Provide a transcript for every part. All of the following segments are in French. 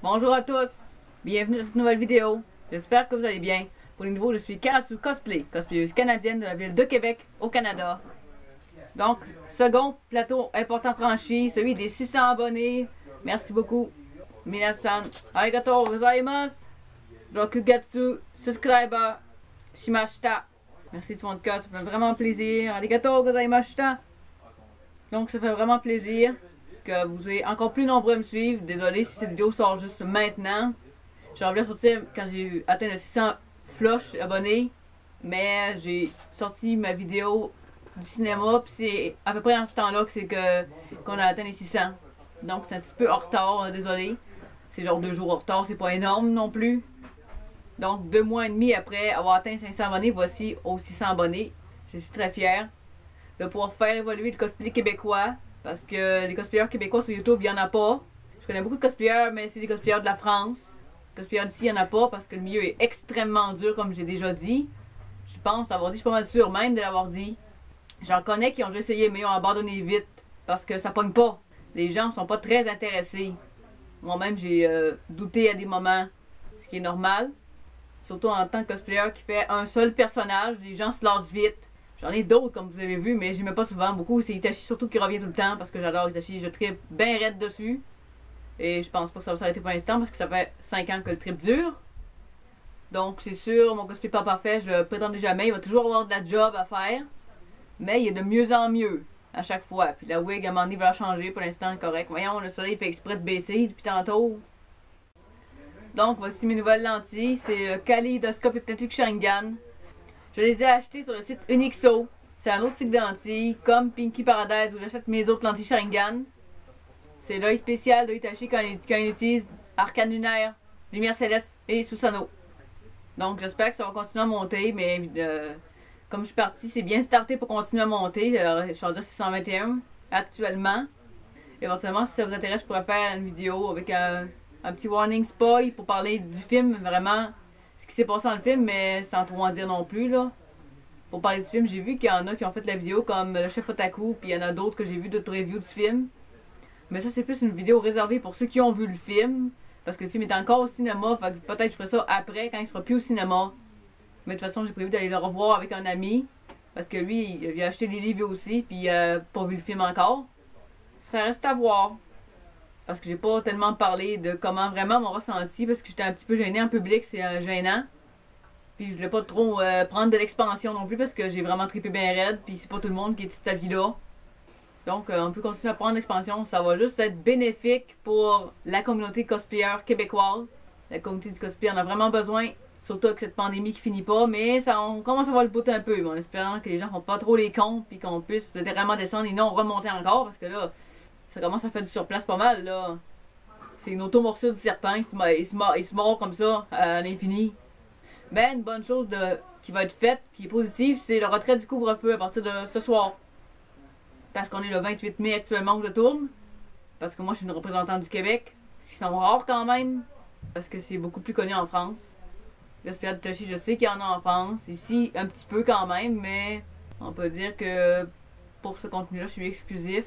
Bonjour à tous, bienvenue dans cette nouvelle vidéo. J'espère que vous allez bien. Pour les nouveaux, je suis Karasu Cosplay, cosplayeuse canadienne de la ville de Québec, au Canada. Donc, second plateau important franchi, celui des 600 abonnés. Merci beaucoup. Minasan, arigatou gozaimasu. Rokugatsu, subscriber, shimashita. Merci tout le monde du cœur, ça fait vraiment plaisir. Arigatou gozaimashita. Donc, ça fait vraiment plaisir que vous soyez encore plus nombreux à me suivre. Désolé si cette vidéo sort juste maintenant. J'ai envie de sortir quand j'ai atteint les 600 flush abonnés. Mais j'ai sorti ma vidéo du cinéma. Puis c'est à peu près en ce temps-là qu'on a atteint les 600. Donc c'est un petit peu en retard, désolé. C'est genre 2 jours en retard, c'est pas énorme non plus. Donc 2 mois et demi après avoir atteint 500 abonnés, voici aux 600 abonnés. Je suis très fière de pouvoir faire évoluer le cosplay québécois. Parce que les cosplayers québécois sur YouTube, il n'y en a pas. Je connais beaucoup de cosplayers, mais c'est des cosplayers de la France. Les cosplayers d'ici, il n'y en a pas parce que le milieu est extrêmement dur, comme j'ai déjà dit. Je pense avoir dit, je suis pas mal sûre même de l'avoir dit. J'en connais qui ont déjà essayé, mais ils ont abandonné vite. Parce que ça pogne pas. Les gens ne sont pas très intéressés. Moi-même, j'ai douté à des moments, ce qui est normal. Surtout en tant que cosplayer qui fait un seul personnage, les gens se lassent vite. J'en ai d'autres, comme vous avez vu, mais je n'aimais pas souvent beaucoup. C'est Itachi surtout qui revient tout le temps, parce que j'adore Itachi. Je tripe bien raide dessus. Et je pense pas que ça va s'arrêter pour l'instant, parce que ça fait 5 ans que le trip dure. Donc c'est sûr, mon cosplay pas parfait, je prétendais jamais. Il va toujours avoir de la job à faire. Mais il est de mieux en mieux, à chaque fois. Puis la wig, à un moment donné, va la changer. Pour l'instant, correct. Voyons, le soleil fait exprès de baisser depuis tantôt. Donc voici mes nouvelles lentilles. C'est Kaleidoscope Hypnotic Sharingan. Je les ai achetées sur le site Unixo. C'est un autre site de lentilles, comme Pinky Paradise où j'achète mes autres lentilles Sharingan. C'est l'œil spécial de Itachi quand il utilise Arcane Lunaire, Lumière Céleste et Susanoo. Donc j'espère que ça va continuer à monter, mais comme je suis partie, c'est bien starté pour continuer à monter. Je suis rendu à 621 actuellement. Éventuellement, si ça vous intéresse, je pourrais faire une vidéo avec un petit warning spoil pour parler du film, vraiment. Ce qui s'est passé dans le film, mais sans trop en dire non plus, là. Pour parler du film, j'ai vu qu'il y en a qui ont fait la vidéo comme le chef Otaku, puis il y en a d'autres que j'ai vu d'autres reviews du film. Mais ça, c'est plus une vidéo réservée pour ceux qui ont vu le film, parce que le film est encore au cinéma, fait que peut-être je ferai ça après, quand il sera plus au cinéma. Mais de toute façon, j'ai prévu d'aller le revoir avec un ami, parce que lui, il a acheté les livres aussi, puis il n'a pas vu le film encore. Ça reste à voir. Parce que j'ai pas tellement parlé de comment vraiment mon ressenti, parce que j'étais un petit peu gênée en public, c'est gênant. Puis je voulais pas trop prendre de l'expansion non plus, parce que j'ai vraiment trippé bien raide, puis c'est pas tout le monde qui est de cet avis-là. Donc on peut continuer à prendre l'expansion, ça va juste être bénéfique pour la communauté cosplayer québécoise. La communauté du cosplay en a vraiment besoin, surtout avec cette pandémie qui finit pas, mais ça, on commence à voir le bout un peu, en espérant que les gens font pas trop les comptes, puis qu'on puisse vraiment descendre et non remonter encore, parce que là, ça commence à faire du surplace pas mal, là. C'est une auto-morsure du serpent, il se mord comme ça, à l'infini. Mais une bonne chose qui va être faite, qui est positive, c'est le retrait du couvre-feu à partir de ce soir. Parce qu'on est le 28 mai actuellement où je tourne. Parce que moi, je suis une représentante du Québec. Ce qui sont rares quand même. Parce que c'est beaucoup plus connu en France. L'Hospital de Itachi, je sais qu'il y en a en France. Ici, un petit peu quand même, mais on peut dire que pour ce contenu-là, je suis exclusif.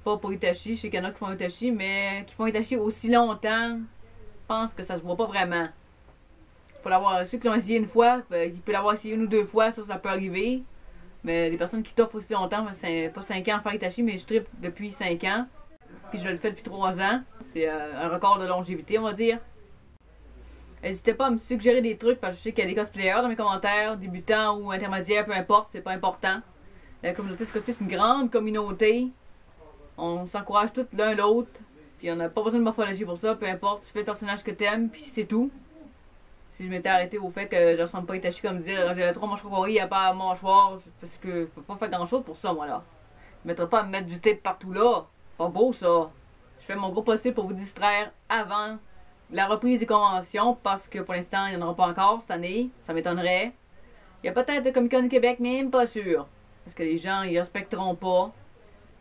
Pas pour Itachi, je sais qu'il y en a qui font Itachi, mais qui font Itachi aussi longtemps, je pense que ça se voit pas vraiment. Pour l'avoir, ceux qui l'ont essayé une fois, qui peuvent l'avoir essayé 1 ou 2 fois, ça peut arriver. Mais les personnes qui t'offrent aussi longtemps, c'est pas 5 ans à faire Itachi, mais je trippe depuis 5 ans. Puis je le fais depuis 3 ans. C'est un record de longévité, on va dire. N'hésitez pas à me suggérer des trucs, parce que je sais qu'il y a des cosplayers dans mes commentaires, débutants ou intermédiaires, peu importe, c'est pas important. La communauté de cosplay, c'est une grande communauté. On s'encourage tous l'un l'autre. Puis on n'a pas besoin de morphologie pour ça. Peu importe, tu fais le personnage que t'aimes. Puis c'est tout. Si je m'étais arrêté au fait que je ressemble pas à Itachi comme dire j'ai 3 mâchoires favoris, il n'y a pas mâchoire. Parce que je peux pas faire grand chose pour ça, moi là. Je ne mettrai pas à me mettre du tape partout là. Pas beau ça. Je fais mon gros possible pour vous distraire avant la reprise des conventions. Parce que pour l'instant, il n'y en aura pas encore cette année. Ça m'étonnerait. Il y a peut-être de Comic Con Québec, mais même pas sûr. Parce que les gens, ils respecteront pas.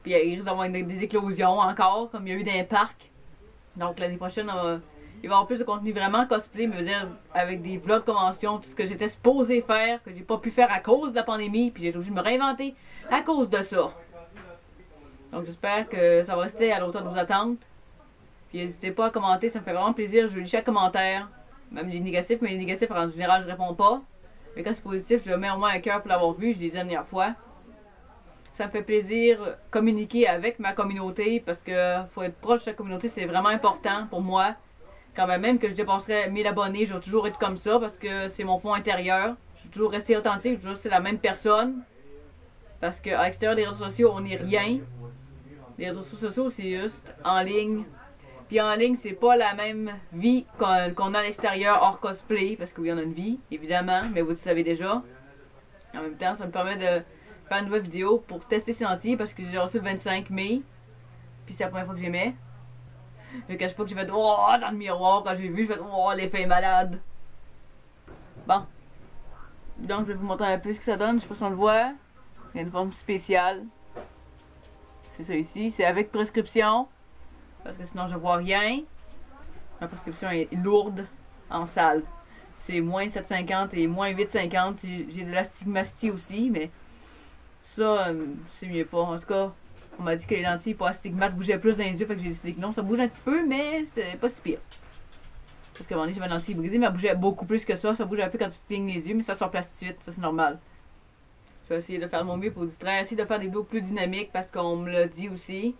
Puis il risque d'avoir des éclosions encore, comme il y a eu dans les parcs. Donc l'année prochaine, il va y avoir plus de contenu vraiment cosplay, mais dire avec des vlogs conventions, tout ce que j'étais supposé faire, que j'ai pas pu faire à cause de la pandémie, puis j'ai obligé de me réinventer à cause de ça. Donc j'espère que ça va rester à la hauteur de vos attentes. Puis n'hésitez pas à commenter, ça me fait vraiment plaisir. Je lis chaque commentaire, même les négatifs, mais les négatifs en général je réponds pas. Mais quand c'est positif, je mets au moins un cœur pour l'avoir vu, je l'ai dit la dernière fois. Ça me fait plaisir communiquer avec ma communauté parce que faut être proche de la communauté, c'est vraiment important pour moi. Quand même que je dépasserai 1000 abonnés, je vais toujours être comme ça parce que c'est mon fond intérieur. Je vais toujours rester authentique, je vais toujours rester la même personne. Parce qu'à l'extérieur des réseaux sociaux, on n'est rien. Les réseaux sociaux, c'est juste en ligne. Puis en ligne, c'est pas la même vie qu'on a à l'extérieur hors cosplay. Parce que oui, on a une vie, évidemment, mais vous le savez déjà. En même temps, ça me permet de faire une nouvelle vidéo pour tester Sentier parce que j'ai reçu le 25 mai. Puis c'est la première fois que j'aimais. Je ne cache pas que j'ai fait oh dans le miroir quand j'ai vu, j'ai fait oh l'effet est malade. Bon. Donc je vais vous montrer un peu ce que ça donne, je sais pas si on le voit. Il y a une forme spéciale. C'est ça ici, c'est avec prescription. Parce que sinon je vois rien. Ma prescription est lourde en salle. C'est moins 7,50 et moins 8,50. J'ai de l'astigmatie aussi, mais ça, c'est mieux pas. En tout cas, on m'a dit que les lentilles pour astigmate bougeaient plus dans les yeux, fait que j'ai décidé que non, ça bouge un petit peu, mais c'est pas si pire. Parce qu'à un moment donné, j'avais une lentille brisée, mais elle bougeait beaucoup plus que ça. Ça bouge un peu quand tu clignes les yeux, mais ça se replace tout de suite, ça c'est normal. Je vais essayer de faire mon mieux pour distraire, essayer de faire des vidéos plus dynamiques parce qu'on me l'a dit aussi.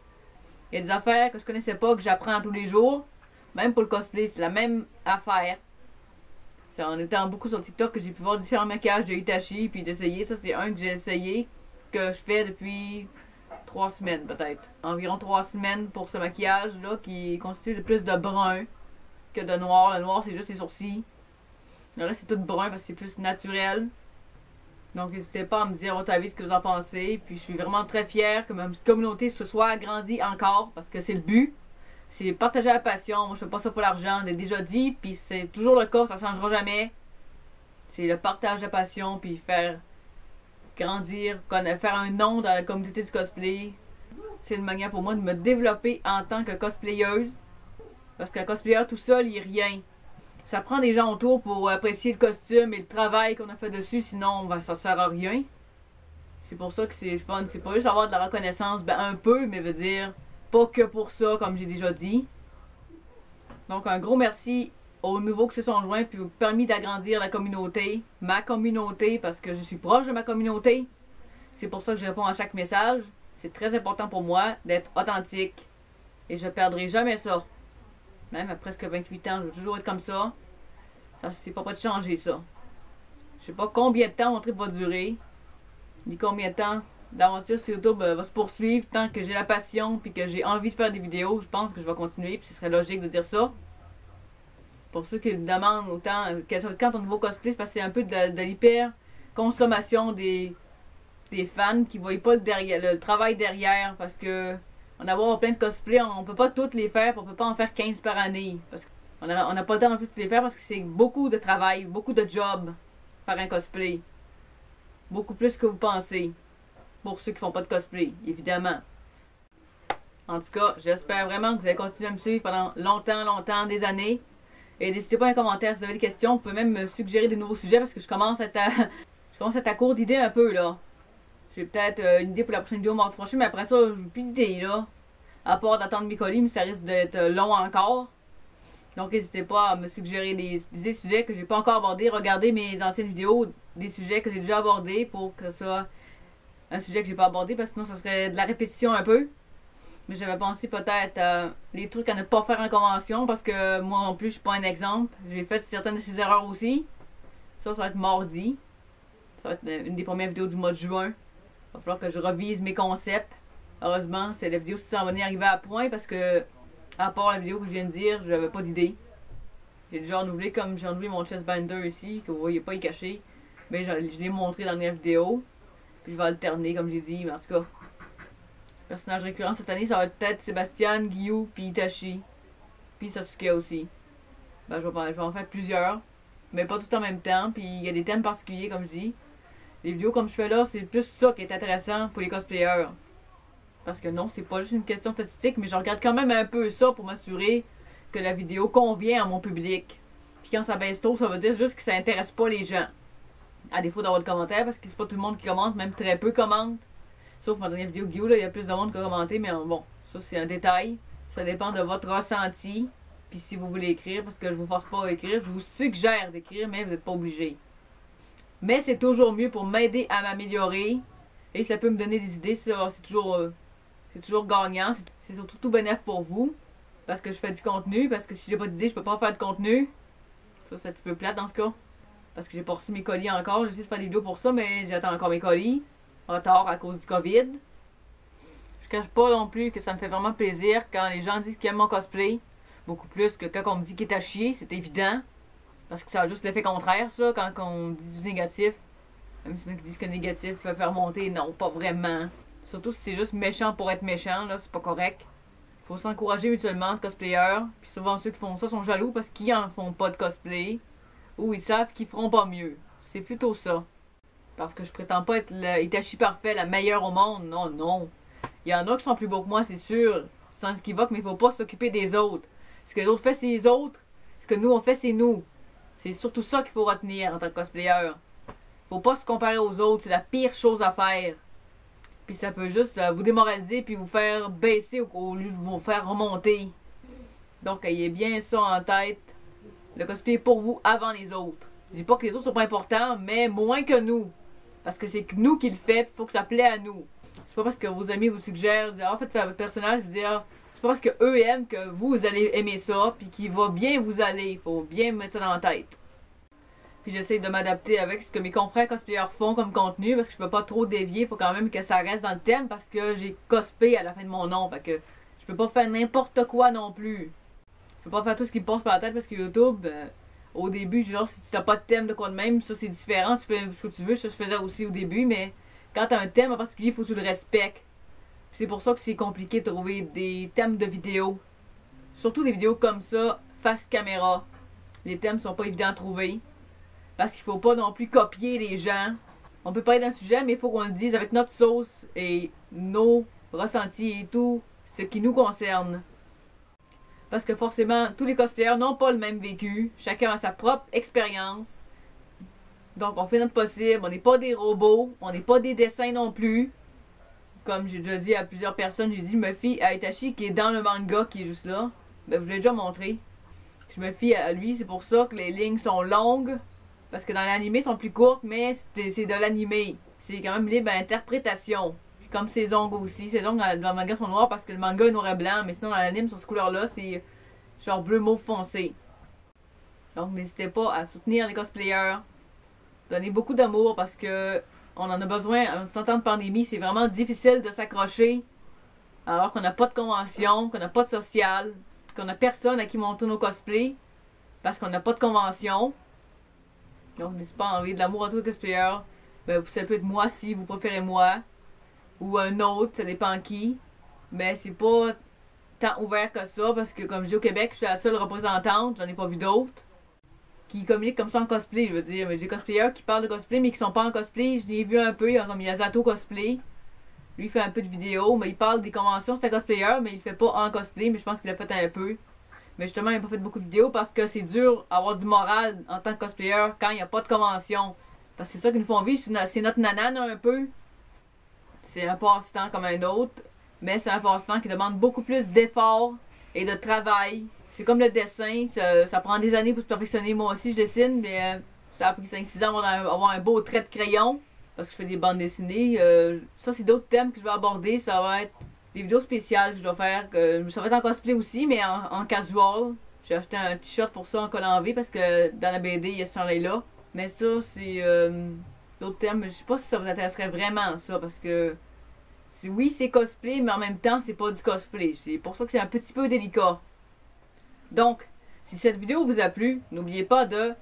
Il y a des affaires que je connaissais pas, que j'apprends tous les jours. Même pour le cosplay, c'est la même affaire. C'est en étant beaucoup sur TikTok que j'ai pu voir différents maquillages de Hitachi, puis d'essayer. Ça, c'est un que j'ai essayé, que je fais depuis 3 semaines peut-être. Environ 3 semaines pour ce maquillage-là, qui est constitué de plus de brun que de noir. Le noir, c'est juste les sourcils. Le reste, c'est tout brun parce que c'est plus naturel. Donc, n'hésitez pas à me dire votre avis, ce que vous en pensez. Puis, je suis vraiment très fière que ma communauté se soit agrandie encore, parce que c'est le but. C'est partager la passion. Moi, je fais pas ça pour l'argent, je l'ai déjà dit. Puis, c'est toujours le cas, ça ne changera jamais. C'est le partage de passion, puis faire grandir, faire un nom dans la communauté du cosplay. C'est une manière pour moi de me développer en tant que cosplayeuse. Parce qu'un cosplayer tout seul, il est rien. Ça prend des gens autour pour apprécier le costume et le travail qu'on a fait dessus, sinon ça sert à rien. C'est pour ça que c'est fun. C'est pas juste avoir de la reconnaissance, ben un peu, mais veut dire pas que pour ça, comme j'ai déjà dit. Donc un gros merci aux nouveaux qui se sont joints puis permis d'agrandir la communauté, ma communauté, parce que je suis proche de ma communauté. C'est pour ça que je réponds à chaque message. C'est très important pour moi d'être authentique. Et je perdrai jamais ça. Même à presque 28 ans, je veux toujours être comme ça. Ça, c'est pas prêt de changer, ça. Je sais pas combien de temps mon trip va durer. Ni combien de temps l'aventure sur YouTube va se poursuivre. Tant que j'ai la passion puis que j'ai envie de faire des vidéos, je pense que je vais continuer. Puis ce serait logique de dire ça. Pour ceux qui me demandent autant, quand ton nouveau cosplay, c'est parce que c'est un peu de l'hyper-consommation des fans qui ne voient pas le travail derrière. Parce que on a avoir plein de cosplays, on peut pas toutes les faire, on peut pas en faire 15 par année. Parce qu'on n'a pas le temps non plus de toutes les faire parce que c'est beaucoup de travail, beaucoup de job faire un cosplay. Beaucoup plus que vous pensez. Pour ceux qui font pas de cosplay, évidemment. En tout cas, j'espère vraiment que vous allez continuer à me suivre pendant longtemps, des années. Et n'hésitez pas à un commentaire si vous avez des questions. Vous pouvez même me suggérer des nouveaux sujets parce que je commence à être à court d'idées un peu là. J'ai peut-être une idée pour la prochaine vidéo mardi prochain, mais après ça, j'ai plus d'idées là. À part d'attendre mes colis, mais ça risque d'être long encore. Donc n'hésitez pas à me suggérer des sujets que j'ai pas encore abordés. Regardez mes anciennes vidéos, des sujets que j'ai déjà abordés pour que ce soit un sujet que j'ai pas abordé, parce que sinon ça serait de la répétition un peu. Mais j'avais pensé peut-être à les trucs à ne pas faire en convention, parce que moi non plus je suis pas un exemple. J'ai fait certaines de ces erreurs aussi. Ça va être mardi. Ça va être une des premières vidéos du mois de juin. Il va falloir que je revise mes concepts. Heureusement, c'est la vidéo qui s'en venait arriver à point parce que, à part la vidéo que je viens de dire, je n'avais pas d'idée. J'ai déjà renouvelé comme j'ai renouvelé mon chest binder ici, que vous voyez pas y caché. Mais je l'ai montré dans la dernière vidéo. Puis je vais alterner comme j'ai dit, mais en tout cas. Personnage récurrent cette année, ça va être peut-être Sébastien, Gyu, puis Itachi. Puis Sasuke aussi. Ben, je vais en faire plusieurs. Mais pas tout en même temps. Puis il y a des thèmes particuliers, comme je dis. Les vidéos comme je fais là, c'est plus ça qui est intéressant pour les cosplayers. Parce que non, c'est pas juste une question de statistique, mais je regarde quand même un peu ça pour m'assurer que la vidéo convient à mon public. Puis quand ça baisse trop, ça veut dire juste que ça intéresse pas les gens. À défaut d'avoir de commentaires, parce que c'est pas tout le monde qui commente, même très peu commente. Sauf ma dernière vidéo Gyu, là, il y a plus de monde qui a commenté, mais bon, ça c'est un détail. Ça dépend de votre ressenti. Puis si vous voulez écrire, parce que je vous force pas à écrire, je vous suggère d'écrire, mais vous n'êtes pas obligé. Mais c'est toujours mieux pour m'aider à m'améliorer. Et ça peut me donner des idées. C'est toujours gagnant. C'est surtout tout bénéfique pour vous. Parce que je fais du contenu. Parce que si j'ai pas d'idées, je peux pas faire de contenu. Ça, c'est un petit peu plate dans ce cas. Parce que j'ai pas reçu mes colis encore. J'essaie de faire des vidéos pour ça, mais j'attends encore mes colis. En retard à cause du COVID. Je cache pas non plus que ça me fait vraiment plaisir quand les gens disent qu'ils aiment mon cosplay. Beaucoup plus que quand on me dit qu'il est à chier, c'est évident. Parce que ça a juste l'effet contraire, ça, quand on dit du négatif. Même si qui disent que le négatif peut faire monter, non, pas vraiment. Surtout si c'est juste méchant pour être méchant, là, c'est pas correct. Faut s'encourager mutuellement, de cosplayers. Puis souvent ceux qui font ça sont jaloux parce qu'ils en font pas de cosplay. Ou ils savent qu'ils feront pas mieux. C'est plutôt ça. Parce que je prétends pas être le Itachi parfait, la meilleure au monde. Non, non. Il y en a qui sont plus beaux que moi, c'est sûr. Sans équivoque, mais il faut pas s'occuper des autres. Ce que les autres font, c'est les autres. Ce que nous, on fait, c'est nous. C'est surtout ça qu'il faut retenir en tant que cosplayer. Faut pas se comparer aux autres, c'est la pire chose à faire. Puis ça peut juste vous démoraliser puis vous faire baisser au lieu de vous faire remonter. Donc ayez bien ça en tête. Le cosplay est pour vous avant les autres. Je dis pas que les autres sont pas importants, mais moins que nous. Parce que c'est nous qui le fait, il faut que ça plaît à nous. C'est pas parce que vos amis vous suggèrent, faites votre personnage, vous dire, c'est pas parce que eux aiment que vous allez aimer ça, puis qu'il va bien vous aller. Il faut bien mettre ça dans la tête. Puis j'essaie de m'adapter avec ce que mes confrères cosplayers font comme contenu, parce que je peux pas trop dévier, il faut quand même que ça reste dans le thème, parce que j'ai cosplay à la fin de mon nom, fait que je peux pas faire n'importe quoi non plus. Je peux pas faire tout ce qui me passe par la tête, parce que YouTube, au début, genre, si tu n'as pas de thème de quoi de même, ça c'est différent, tu fais ce que tu veux, ça je faisais aussi au début, mais quand tu as un thème en particulier, il faut que tu le respectes. C'est pour ça que c'est compliqué de trouver des thèmes de vidéos. Surtout des vidéos comme ça, face caméra. Les thèmes sont pas évidents à trouver. Parce qu'il faut pas non plus copier les gens. On peut parler d'un sujet, mais il faut qu'on le dise avec notre sauce et nos ressentis et tout ce qui nous concerne. Parce que forcément, tous les cosplayers n'ont pas le même vécu. Chacun a sa propre expérience. Donc on fait notre possible. On n'est pas des robots. On n'est pas des dessins non plus. Comme j'ai déjà dit à plusieurs personnes, j'ai dit je me fie à Itachi qui est dans le manga qui est juste là. Ben, je vous l'ai déjà montré. Je me fie à lui, c'est pour ça que les lignes sont longues. Parce que dans l'animé, sont plus courtes, mais c'est de l'animé. C'est quand même libre à interprétation. Puis comme ses ongles aussi. Ses ongles dans le manga sont noirs parce que le manga est noir et blanc. Mais sinon, dans l'anime, sur cette couleur-là, c'est genre bleu mauve foncé. Donc n'hésitez pas à soutenir les cosplayers. Donnez beaucoup d'amour parce que on en a besoin. En ce temps de pandémie, c'est vraiment difficile de s'accrocher. Alors qu'on n'a pas de convention, qu'on n'a pas de social, qu'on n'a personne à qui montrer nos cosplays. Parce qu'on n'a pas de convention. Donc n'hésitez pas à envoyer de l'amour à tous les cosplayers. Ben, ça peut être moi si vous préférez moi. Ou un autre, ça dépend qui. Mais c'est pas tant ouvert que ça. Parce que comme je dis au Québec, je suis la seule représentante. J'en ai pas vu d'autres. Qui communiquent comme ça en cosplay, je veux dire. Mais des cosplayers qui parlent de cosplay mais qui sont pas en cosplay. Je l'ai vu un peu, comme Yasato Cosplay. Lui il fait un peu de vidéos, mais il parle des conventions, c'est un cosplayer, mais il le fait pas en cosplay, mais je pense qu'il l'a fait un peu. Mais justement, il n'a pas fait beaucoup de vidéos parce que c'est dur d'avoir du moral en tant que cosplayer quand il n'y a pas de convention. Parce que c'est ça qu'ils nous font vivre, c'est notre nanane un peu. C'est un passe-temps comme un autre, mais c'est un passe-temps qui demande beaucoup plus d'efforts et de travail. C'est comme le dessin, ça prend des années pour se perfectionner. Moi aussi, je dessine, mais ça a pris 5-6 ans avant d'avoir un beau trait de crayon. Parce que je fais des bandes dessinées. Ça, c'est d'autres thèmes que je vais aborder. Ça va être des vidéos spéciales que je vais faire. Ça va être en cosplay aussi, mais en casual. J'ai acheté un t-shirt pour ça en collant V parce que dans la BD, il y a ce chandail-là. Mais ça, c'est d'autres thèmes. Je sais pas si ça vous intéresserait vraiment, ça, parce que oui, c'est cosplay, mais en même temps, c'est pas du cosplay. C'est pour ça que c'est un petit peu délicat. Donc, si cette vidéo vous a plu, n'oubliez pas de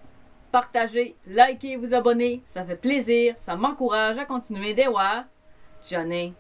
partager, liker, vous abonner. Ça fait plaisir, ça m'encourage à continuer. Dewa, Johnny.